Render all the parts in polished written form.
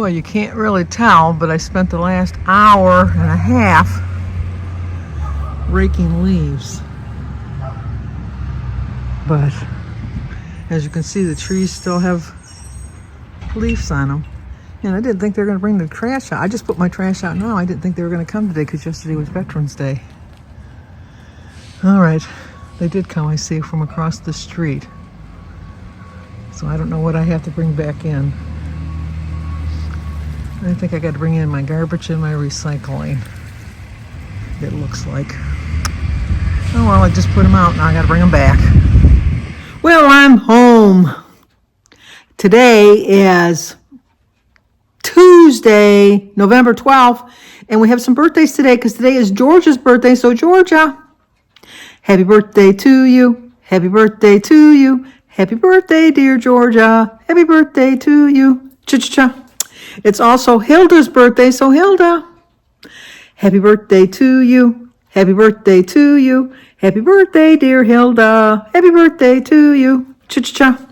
Well, you can't really tell, but I spent the last hour and a half raking leaves. But as you can see, the trees still have leaves on them. And I didn't think they were going to bring the trash out. I just put my trash out now. I didn't think they were going to come today because yesterday was Veterans Day. All right, they did come, I see, from across the street. So I don't know what I have to bring back in. I think I got to bring in my garbage and my recycling, it looks like. Oh well, I just put them out, now I got to bring them back. Well, I'm home. Today is Tuesday, November 12th, and we have some birthdays today because today is Georgia's birthday. So Georgia, happy birthday to you. Happy birthday to you. Happy birthday, dear Georgia. Happy birthday to you. Cha-cha-cha. It's also Hilda's birthday, so Hilda, happy birthday to you. Happy birthday to you. Happy birthday, dear Hilda. Happy birthday to you. Cha-cha-cha.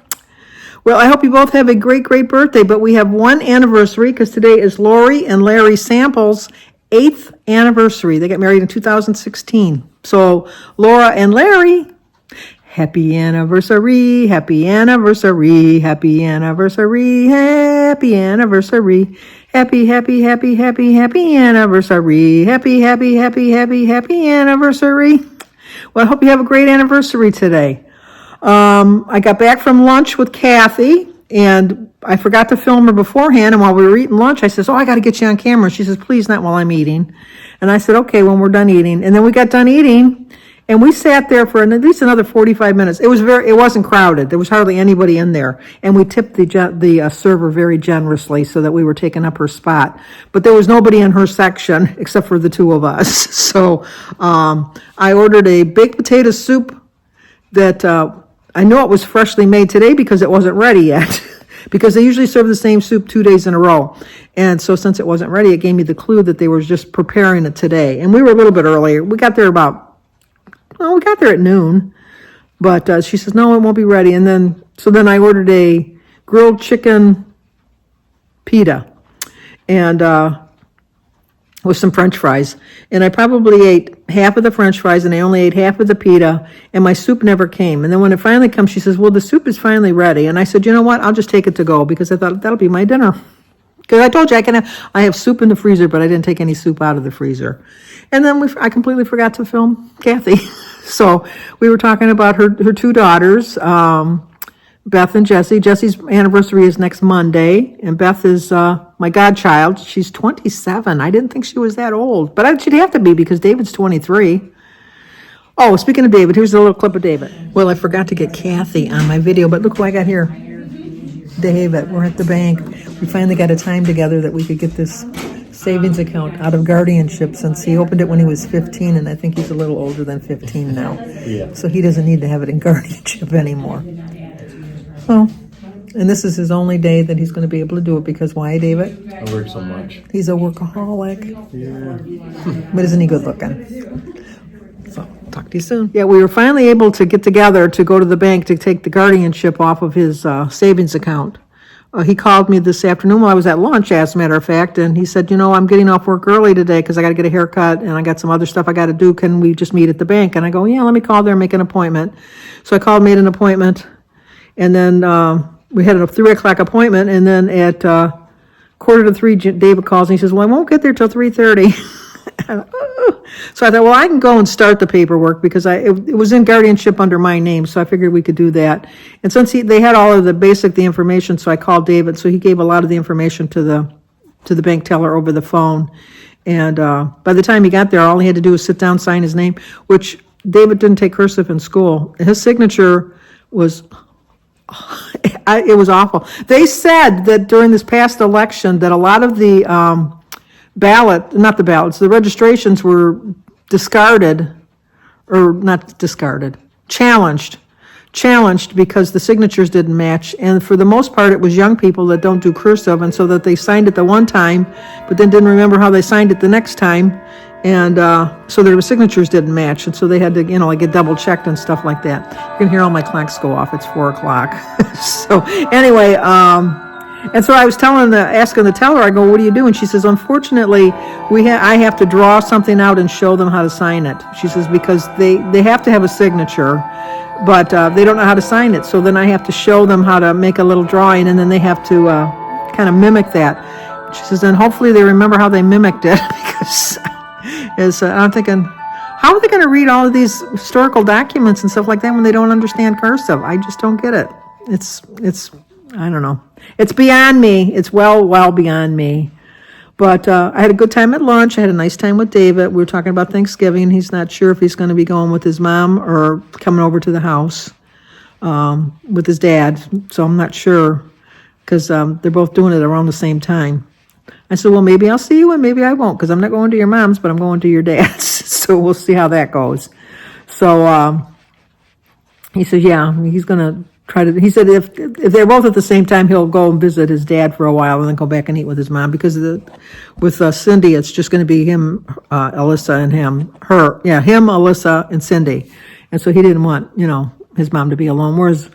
Well, I hope you both have a great, great birthday, but we have one anniversary because today is Lori and Larry Sample's 8th anniversary. They got married in 2016. So, Laura and Larry, happy anniversary, happy anniversary, happy anniversary, happy anniversary, happy, happy, happy, happy, happy anniversary, happy, happy, happy, happy, happy anniversary. Well, I hope you have a great anniversary today. I got back from lunch with Kathy, and I forgot to film her beforehand, and while we were eating lunch, I says, I got to get you on camera. She says, please, not while I'm eating. And I said, okay, when we're done eating. And then we got done eating, and we sat there for at least another 45 minutes. It wasn't crowded. There was hardly anybody in there. And we tipped the server very generously so that we were taking up her spot. But there was nobody in her section except for the two of us. So I ordered a baked potato soup that I know it was freshly made today because it wasn't ready yet. Because they usually serve the same soup 2 days in a row. And so since it wasn't ready, it gave me the clue that they were just preparing it today. And we were a little bit earlier. We got there at noon. But she says, no, it won't be ready. And then I ordered a grilled chicken pita. And with some French fries. And I probably ate half of the French fries and I only ate half of the pita, and my soup never came. And then when it finally comes, she says, well, the soup is finally ready. And I said, you know what, I'll just take it to go because I thought that'll be my dinner. Because I told you I have soup in the freezer, but I didn't take any soup out of the freezer. And then I completely forgot to film Kathy. So we were talking about her two daughters, Beth and Jessie. Jessie's anniversary is next Monday, and Beth is my godchild. She's 27. I didn't think she was that old, but she'd have to be because David's 23. Oh, speaking of David, here's a little clip of David. Well, I forgot to get Kathy on my video, but look who I got here. David, we're at the bank. We finally got a time together that we could get this savings account out of guardianship since he opened it when he was 15, and I think he's a little older than 15 now. Yeah. So he doesn't need to have it in guardianship anymore. Well, and this is his only day that he's going to be able to do it because why, David? I work so much. He's a workaholic. Yeah. But isn't he good looking? So, talk to you soon. Yeah, we were finally able to get together to go to the bank to take the guardianship off of his savings account. He called me this afternoon while I was at lunch, as a matter of fact, and he said, I'm getting off work early today because I got to get a haircut and I got some other stuff I got to do. Can we just meet at the bank? And I go, yeah, let me call there and make an appointment. So I called, made an appointment. And then we had a 3 o'clock appointment, and then at 2:45, David calls and he says, well, I won't get there till 3:30. So I thought, well, I can go and start the paperwork because it was in guardianship under my name, so I figured we could do that. And since they had all of the information, so I called David, so he gave a lot of the information to the bank teller over the phone. And by the time he got there, all he had to do was sit down, sign his name, which David didn't take cursive in school. His signature was... it was awful. They said that during this past election that a lot of the the registrations were challenged because the signatures didn't match. And for the most part, it was young people that don't do cursive, and so that they signed it the one time, but then didn't remember how they signed it the next time. And so their signatures didn't match, and so they had to, get double checked and stuff like that. You can hear all my clocks go off. It's 4 o'clock. So anyway, And so I was asking the teller, I go, what do you do? And she says, unfortunately, I have to draw something out and show them how to sign it. She says, because they have to have a signature, but they don't know how to sign it. So then I have to show them how to make a little drawing, and then they have to kind of mimic that. She says, and hopefully they remember how they mimicked it, because I'm thinking, how are they going to read all of these historical documents and stuff like that when they don't understand cursive? I just don't get it. It's I don't know. It's beyond me. It's well beyond me. But I had a good time at lunch. I had a nice time with David. We were talking about Thanksgiving. He's not sure if he's going to be going with his mom or coming over to the house with his dad. So I'm not sure because they're both doing it around the same time. I said, well, maybe I'll see you and maybe I won't because I'm not going to your mom's, but I'm going to your dad's. So we'll see how that goes. So he said, yeah, he's going to try to, he said if they're both at the same time, he'll go and visit his dad for a while and then go back and eat with his mom because with Cindy, it's just going to be him, Alyssa and him, Alyssa and Cindy. And so he didn't want, his mom to be alone. Whereas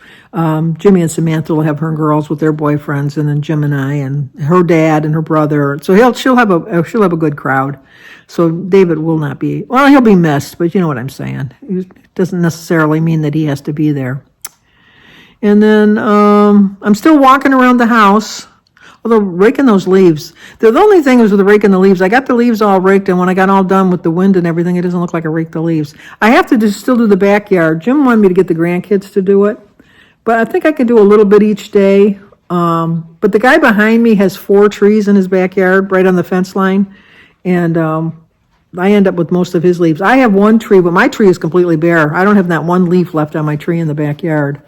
Jimmy and Samantha will have her girls with their boyfriends, and then Jim and I and her dad and her brother. So she'll have a good crowd. So David will not be, well, he'll be missed, but you know what I'm saying. It doesn't necessarily mean that he has to be there. And then I'm still walking around the house, although raking those leaves. The only thing was with raking the leaves, I got the leaves all raked, and when I got all done with the wind and everything, it doesn't look like I raked the leaves. I have to still do the backyard. Jim wanted me to get the grandkids to do it, but I think I can do a little bit each day. But the guy behind me has 4 trees in his backyard right on the fence line, and I end up with most of his leaves. I have 1 tree, but my tree is completely bare. I don't have that 1 leaf left on my tree in the backyard,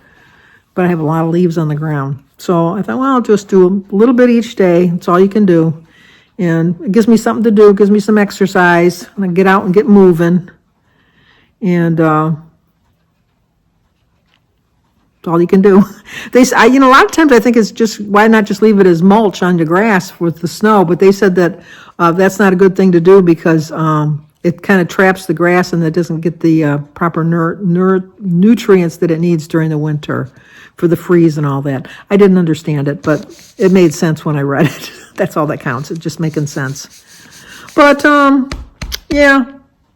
but I have a lot of leaves on the ground. So I thought, well, I'll just do a little bit each day. That's all you can do. And it gives me something to do, gives me some exercise, and I get out and get moving. And that's all you can do. A lot of times I think it's just, why not just leave it as mulch on the grass with the snow? But they said that that's not a good thing to do because it kind of traps the grass and it doesn't get the proper nutrients that it needs during the winter for the freeze and all that. I didn't understand it, but it made sense when I read it. That's all that counts. It's just making sense. But,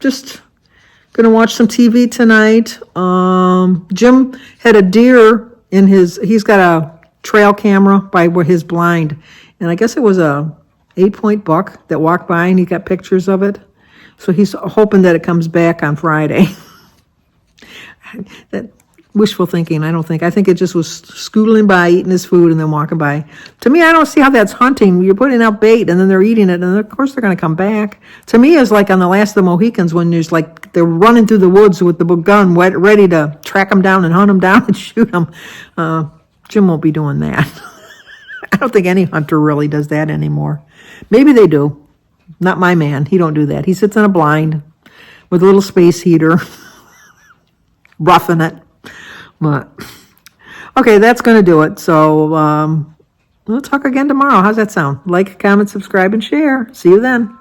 just gonna watch some TV tonight. Jim had a deer in he's got a trail camera by where his blind, and I guess it was a 8-point buck that walked by and he got pictures of it. So he's hoping that it comes back on Friday. That wishful thinking, I think it just was scootling by, eating his food, and then walking by. To me, I don't see how that's hunting. You're putting out bait, and then they're eating it, and of course they're going to come back. To me, it's like on The Last of the Mohicans when they're running through the woods with the gun ready to track them down and hunt them down and shoot them. Jim won't be doing that. I don't think any hunter really does that anymore. Maybe they do. Not my man. He don't do that. He sits in a blind with a little space heater, roughing it. But, okay, that's going to do it. So we'll talk again tomorrow. How's that sound? Like, comment, subscribe, and share. See you then.